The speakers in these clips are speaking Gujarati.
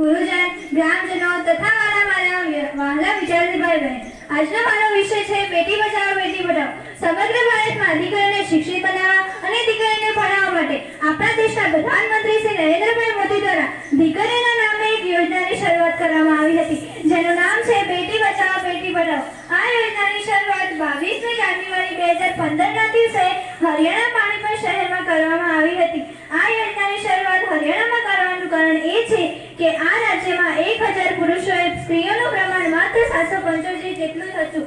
ગુરુજન, ગ્રામજનો તથા મારા વહાલા વિદ્યાર્થી ભાઈ બહેન, આજનો મારો વિષય છે બેટી બચાવો બેટી પઢાઓ. સમગ્ર ભારતમાં દીકરીઓને શિક્ષિત બનાવવા અને દીકરીઓને ભણાવવા માટે આપણા દેશના પ્રધાનમંત્રી શ્રી નરેન્દ્રભાઈ મોદી દ્વારા દીકરીઓના નામે એક યોજનાની શરૂઆત કરવામાં આવી હતી, જેનું નામ છે બેટી બચાવો બેટી પઢાઓ. આ યોજનાની શરૂઆત 22મી જાન્યુઆરી 2015ના દિવસે હરિયાણા પાણીપત શહેરમાં કરવામાં આવી હતી. આ યોજનાની શરૂઆત હરિયાણામાં કરવાનું કારણ એ છે કે આ રાજ્યમાં 1000 પુરુષોએ સ્ત્રીઓનું પ્રમાણ માત્ર 775 જેટલું હતું,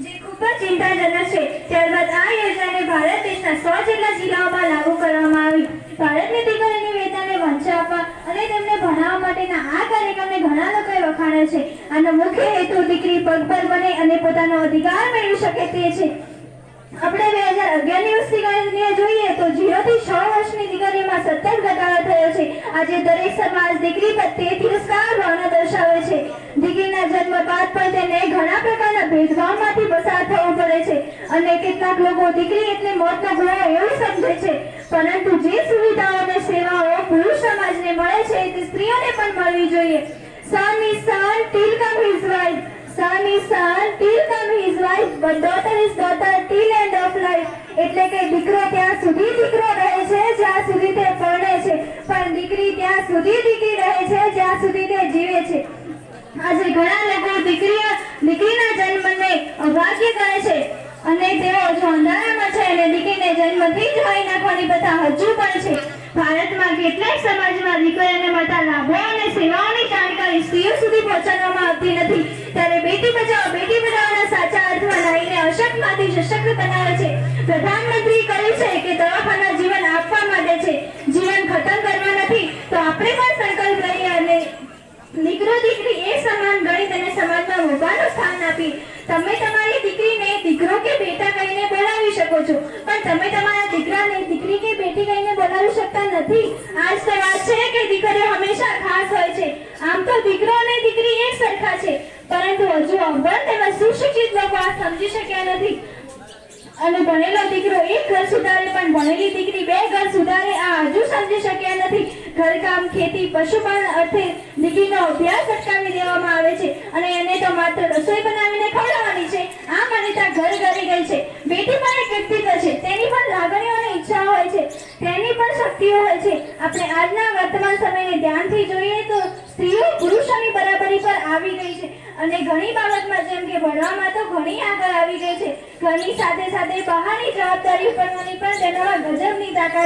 જે ખૂબ જ ચિંતાજનક છે. ત્યારબાદ આ યોજનાને ભારત દેશના 100 જેટલા જિલ્લાઓમાં લાગુ કરવામાં આવી. ભારતની દીકરીની વેતનને વંચ આપવા અને તેમને ભણાવવા માટેના આ કાર્યક્રમને ઘણા લોકોએ વખાણ્યો છે. આનો મુખ્ય હેતુ દીકરી પગભર બને અને પોતાનો અધિકાર મેળવી શકે તે છે. આપણે 2011ની વસ્તી જોઈએ તો 0 થી 6 વર્ષની દીકરીઓમાં સતત ઘટાડો થયો છે. આજે દરેક સમાજ દીકરી પ્રત્યે તિરસ્કાર ભાવના દર્શાવે છે. દીકરીના જન્મ બાદ પણ તેને ઘણા પ્રકારના ભેદભાવમાંથી પસાર થવું પડે છે અને કેટલાક લોકો દીકરી એટલે મોતનો ભય એવું સમજે છે, પરંતુ જે સુવિધાઓ અને સેવાઓ પુરુષ સમાજને મળે છે તે સ્ત્રીઓને પણ મળવી જોઈએ. Son is son till come his wife. Son is son till come his wife, but daughter is daughter till end of life. એટલે કે દીકરો ત્યાં સુધી દીકરો રહે છે જ્યાં સુધી તે પરણે છે, પણ દીકરી ત્યાં સુધી દીકરી રહે છે જ્યાં સુધી તે જીવે છે. આજે ઘણા લોકો દીકરીના જન્મને અભાગ્ય કહે છે અને તેઓ જો અંધારામાં છે અને દીકરીને જન્મથી જ હોઈ નાખવાની પ્રથા હજુ પણ છે. ભારતમાં કેટલાક સમાજમાં દીકરીઓને મળતા લાભો અને સેવાઓની જાણકારી સ્ત્રીઓ સુધી પહોંચાડવામાં આવતી નથી. ત્યારે બેટી બચાવો બેટી પઢાઓના સાચા અર્થમાં નારીને અશક્તમાંથી સશક્ત બનાવે છે. પ્રધાનમંત્રી કહ્યું છે કે દવાખાના જીવન આપવા માટે છે, જીવન ખતમ કરવા નથી. તો આપણે પણ સંકલ્પ લઈએ અને દીકરો દીકરી એક સમાન ગણી તેને સમાજમાં મોભાનું સ્થાન આપી. તમે તમારી દીકરીને દીકરો કે બેટા કહીને બોલાવી શકો છો, પણ તમે તમારા દીકરાને દીકરી કે બેટી કહીને બોલાવી શકતા નથી. આ જ તો વાત છે કે દીકરીઓ હંમેશા ખાસ હોય છે. આમ તો દીકરો અને દીકરી એક સરખા છે, પરંતુ હજુ અભણ તેમજ સુશિક્ષિત લોકો આ સમજી શક્યા નથી અને ભણેલો દીકરો એક ઘર સુધારે પણ ભણેલી દીકરી 2 ઘર સુધારે આ હજુ સમજી શક્યા નથી. ઘરકામ, ખેતી, પશુપાલન અર્થે દીકરીનો અભ્યાસ અટકાવી દેવામાં આવે છે અને એને તો માત્ર રસોઈ બનાવીને ખવડાવવાની છે આ માન્યતા ઘર કરી ગઈ છે. બેટી પણ એક વ્યક્તિત્વ છે, તેની પણ લાગણીઓ અને ઈચ્છા હોય છે, તેની પણ શક્તિઓ હોય છે. આપણે આજના વર્તમાન સમયને ધ્યાનથી જોઈએ તો સ્ત્રીઓ પુરુષોની બરાબરી પર આવી ગઈ છે અને ઘણી બાબતમાં જેમ કે ભણવામાં તો ઘણી આગળ આવી ગઈ છે. ઘરની સાથે સાથે બહારની જવાબદારી ઉપાડવાની પણ તેનામાં ગજબની તાકાત